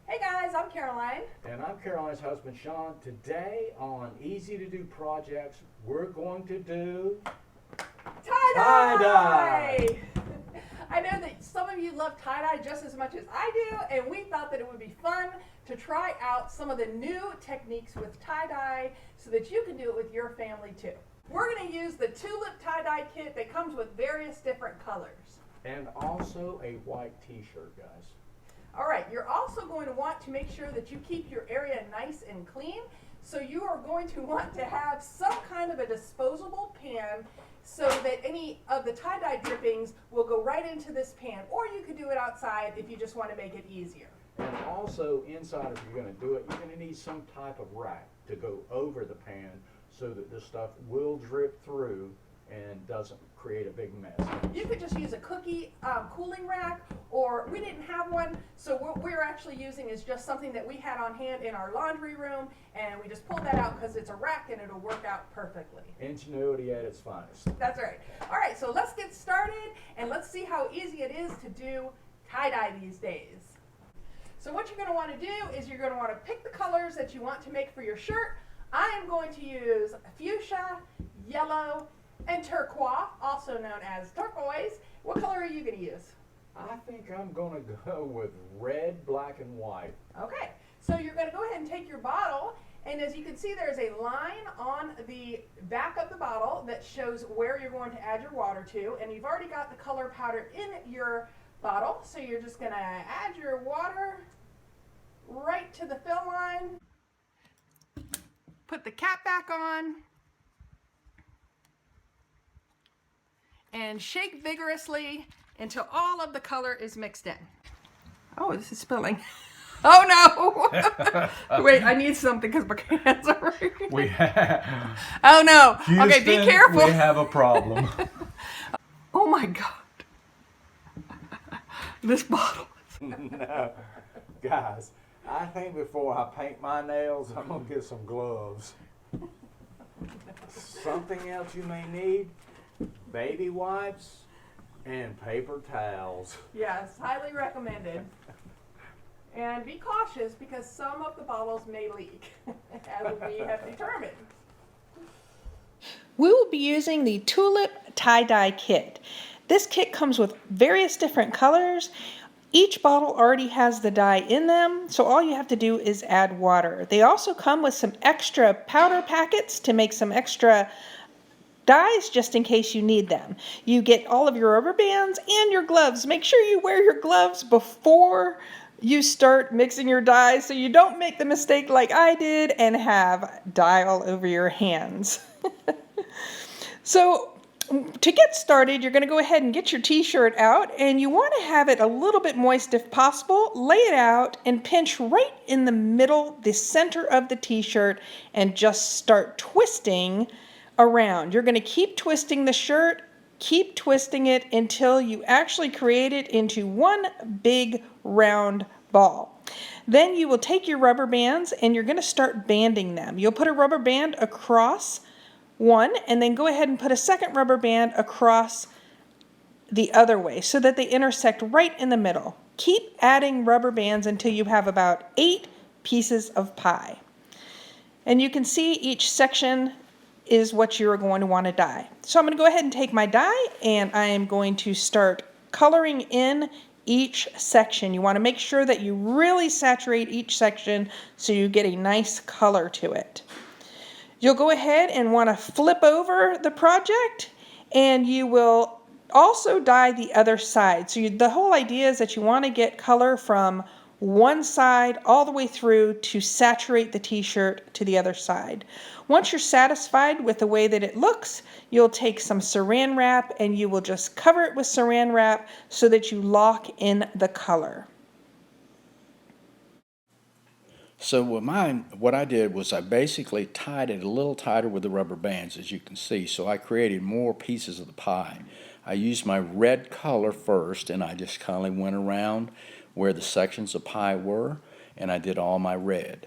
Hey guys, I'm Caroline. And I'm Caroline's husband, Sean. Today on Easy to Do Projects, we're going to do Tie-dye! I know that some of you love tie-dye just as much as I do, and we thought that it would be fun to try out some of the new techniques with tie-dye so that you can do it with your family too. We're going to use the Tulip Tie Dye Kit that comes with various different colors. and also a white t-shirt, guys. All right, you're also going to want to make sure that you keep your area nice and clean. So you are going to want to have some kind of a disposable pan so that any of the tie-dye drippings will go right into this pan. Or you could do it outside if you just want to make it easier. And also inside, if you're going to do it, you're going to need some type of rack to go over the pan so that this stuff will drip through and doesn't create a big mess. You could just use a cookie cooling rack, or we didn't have one, so what we're actually using is just something that we had on hand in our laundry room, and we just pulled that out because it's a rack and it'll work out perfectly. Ingenuity at its finest. That's right. All right, so let's get started and let's see how easy it is to do tie-dye these days. So what you're going to want to do is you're going to want to pick the colors that you want to make for your shirt. I am going to use fuchsia, yellow, and turquoise, also known as turquoise. What color are you going to use? I think I'm going to go with red, black, and white. Okay, so you're going to go ahead and take your bottle, and as you can see, there's a line on the back of the bottle that shows where you're going to add your water to, and you've already got the color powder in your bottle, so you're just going to add your water right to the fill line. Put the cap back on and shake vigorously until all of the color is mixed in. Oh, this is spilling. Oh no! Wait, I need something because my hands are right. We have. Oh no! Houston, okay, be careful. We have a problem. Oh my God! This bottle. No, guys, I think before I paint my nails, I'm gonna get some gloves. Something else you may need: baby wipes and paper towels. Yes, highly recommended. And be cautious because some of the bottles may leak, as we have determined. We will be using the Tulip Tie Dye Kit. This kit comes with various different colors. Each bottle already has the dye in them, so all you have to do is add water. They also come with some extra powder packets to make some extra dyes just in case you need them. You get all of your rubber bands and your gloves. Make sure you wear your gloves before you start mixing your dyes so you don't make the mistake like I did and have dye all over your hands. So to get started, you're going to go ahead and get your t-shirt out, and you want to have it a little bit moist if possible. Lay it out and pinch right in the middle, the center of the t-shirt, and just start twisting around. You're going to keep twisting the shirt, keep twisting it until you actually create it into one big round ball. Then you will take your rubber bands and you're going to start banding them. You'll put a rubber band across one and then go ahead and put a second rubber band across the other way so that they intersect right in the middle. Keep adding rubber bands until you have about 8 pieces of pie. And you can see each section is what you're going to want to dye. So I'm going to go ahead and take my dye and I am going to start coloring in each section. You want to make sure that you really saturate each section so you get a nice color to it. You'll go ahead and want to flip over the project and you will also dye the other side. So the whole idea is that you want to get color from one side all the way through to saturate the t-shirt to the other side. Once you're satisfied with the way that it looks, you'll take some saran wrap and you will just cover it with saran wrap so that you lock in the color. So what I did was I basically tied it a little tighter with the rubber bands, as you can see, so I created more pieces of the pie. I used my red color first, and I just kind of went around where the sections of pie were, and I did all my red.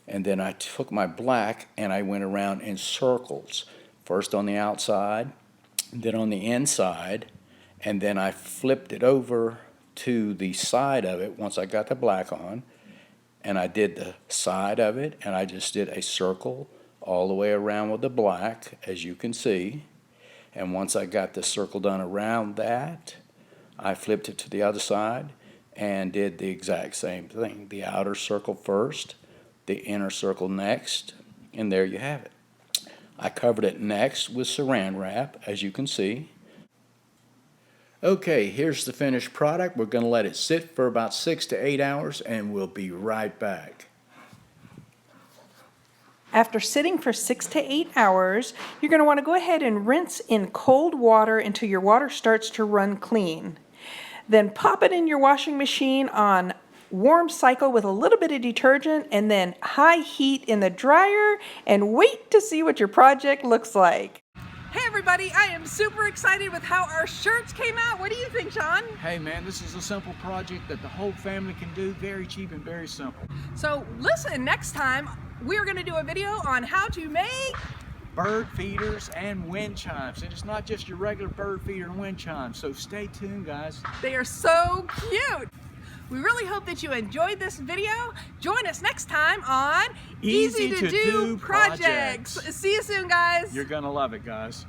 And then I took my black and I went around in circles, first on the outside, then on the inside, and then I flipped it over to the side of it once I got the black on, and I did the side of it, and I just did a circle all the way around with the black, as you can see. And once I got the circle done around that, I flipped it to the other side and did the exact same thing. The outer circle first, the inner circle next, and there you have it. I covered it next with saran wrap, as you can see. Okay, here's the finished product. We're going to let it sit for about 6 to 8 hours, and we'll be right back. After sitting for 6 to 8 hours, you're going to want to go ahead and rinse in cold water until your water starts to run clean. Then pop it in your washing machine on warm cycle with a little bit of detergent, and then high heat in the dryer, and wait to see what your project looks like. Hey everybody, I am super excited with how our shirts came out. What do you think, Sean? Hey man, this is a simple project that the whole family can do, very cheap and very simple. So listen, next time we're going to do a video on how to make Bird feeders and wind chimes. And it's not just your regular bird feeder and wind chimes, so stay tuned, guys. They are so cute. We really hope that you enjoyed this video. Join us next time on Easy to Do Projects. See you soon, guys. You're gonna love it, guys.